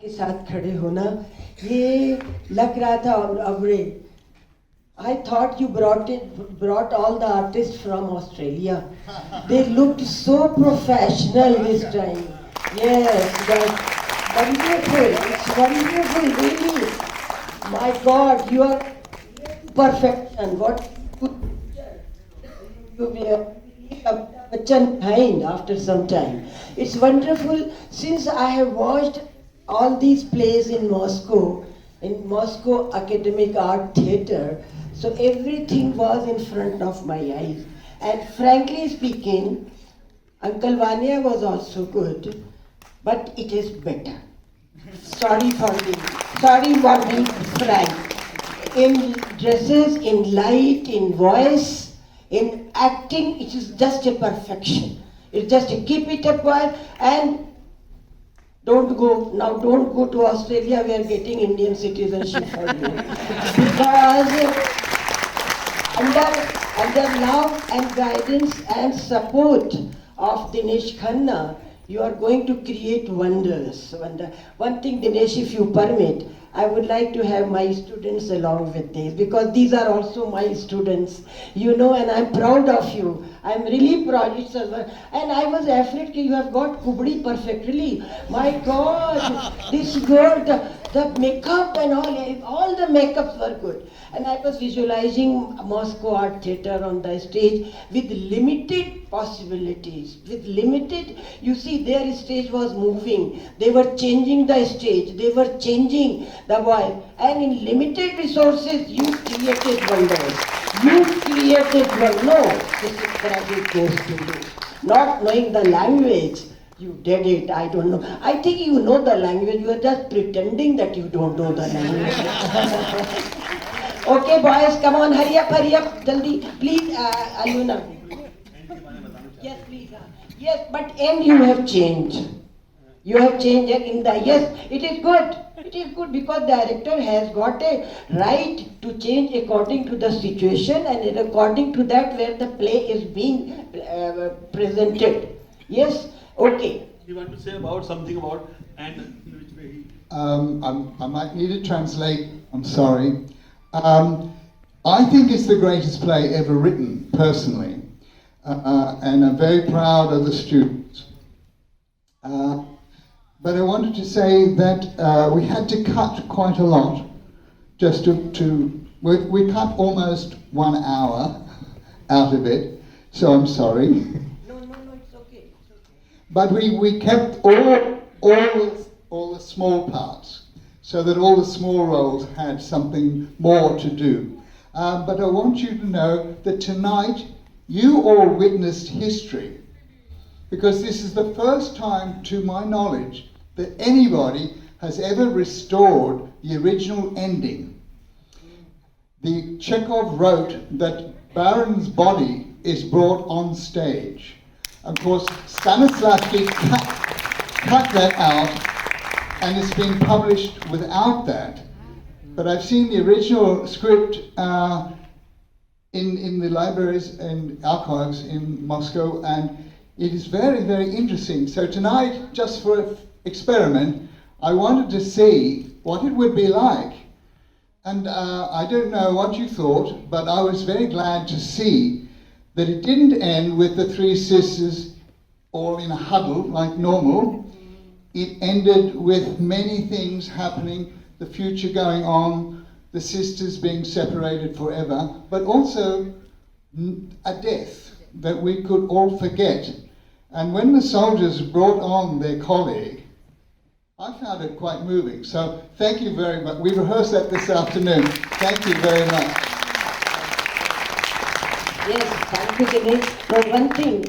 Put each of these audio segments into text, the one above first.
के साथ खड़े होना ये लग रहा था Aubrey. I thought you brought all the artists from Australia. They looked so professional this time. Yes, that's wonderful. It's wonderful, really. My God, you are perfection. What you were behind after some time. It's wonderful since I have watched all these plays in Moscow Academic Art Theatre. So everything was in front of my eyes. And frankly speaking, Uncle Vanya was also good, but it is better. Sorry for being frank. In dresses, in light, in voice, in acting, it is just a perfection. It's just to keep it up and don't go to Australia. We are getting Indian citizenship for you. Because under love and guidance and support of Dinesh Khanna, you are going to create wonders. One thing, Dinesh, if you permit, I would like to have my students along with this, because these are also my students, and I'm proud of you. I'm really proud. And I was afraid that you have got Kubri perfectly. My God, this girl, the makeup and all the makeups were good. And I was visualizing Moscow Art Theatre on the stage with limited possibilities. You see, their stage was moving. They were changing the stage. They were changing the voice. And in limited resources, you created wonders. No, this credit goes to you. Not knowing the language, you did it. I don't know. I think you know the language. You are just pretending that you don't know the language. Okay, boys, come on, hurry up, jaldi. Please, Aluna. Yes, please. Yes, but you have changed. You have changed yes, it is good. It is good because the director has got a right to change according to the situation and according to that where the play is being presented. Yes, okay. You want to say something about and which way I might need to translate. I'm sorry. I think it's the greatest play ever written, personally, and I'm very proud of the students. But I wanted to say that we had to cut quite a lot, just we cut almost 1 hour out of it, so I'm sorry. No, it's okay. But we kept all the small parts, so that all the small roles had something more to do. But I want you to know that tonight you all witnessed history, because this is the first time, to my knowledge, that anybody has ever restored the original ending. The Chekhov wrote that Baron's body is brought on stage. Of course, Stanislavski cut that out, and it's been published without that. But I've seen the original script in the libraries and archives in Moscow, and it is very, very interesting. So tonight, just for an experiment, I wanted to see what it would be like. And I don't know what you thought, but I was very glad to see that it didn't end with the three sisters all in a huddle like normal. It ended with many things happening, the future going on, the sisters being separated forever, but also a death that we could all forget. And when the soldiers brought on their colleague, I found it quite moving. So thank you very much. We rehearsed that this afternoon. Thank you very much. Yes, thank you, Dinesh. Now one thing,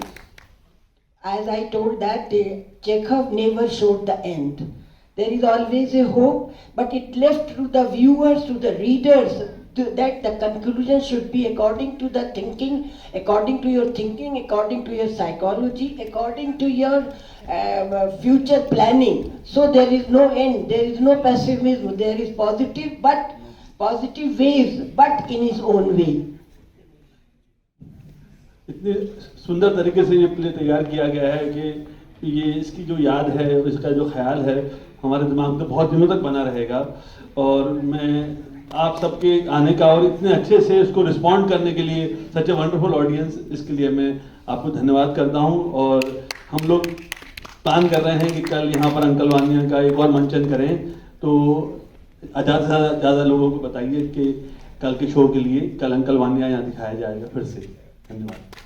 as I told that day, Chekhov never showed the end. There is always a hope, but it left to the viewers, to the readers, that the conclusion should be according to the thinking, according to your thinking, according to your psychology, according to your future planning. So there is no end, there is no pessimism, there is positive waves, but in his own way. इतने सुंदर तरीके से ये play तैयार किया गया है कि ये इसकी जो याद है, इसका जो ख्याल है हमारे दिमाग में बहुत दिनों तक बना रहेगा। और मैं आप सबके आने का और इतने अच्छे से इसको रिस्पॉन्ड करने के लिए, सच ए वंडरफुल ऑडियंस, इसके लिए मैं आपको धन्यवाद करता हूँ। और हम लोग प्लान कर रहे हैं कि कल यहाँ पर अंकल वानिया का एक और मंचन करें, तो ज़्यादा से ज़्यादा लोगों को बताइए कि कल के शो के लिए कल अंकल वानिया यहाँ दिखाया जाएगा फिर से। धन्यवाद।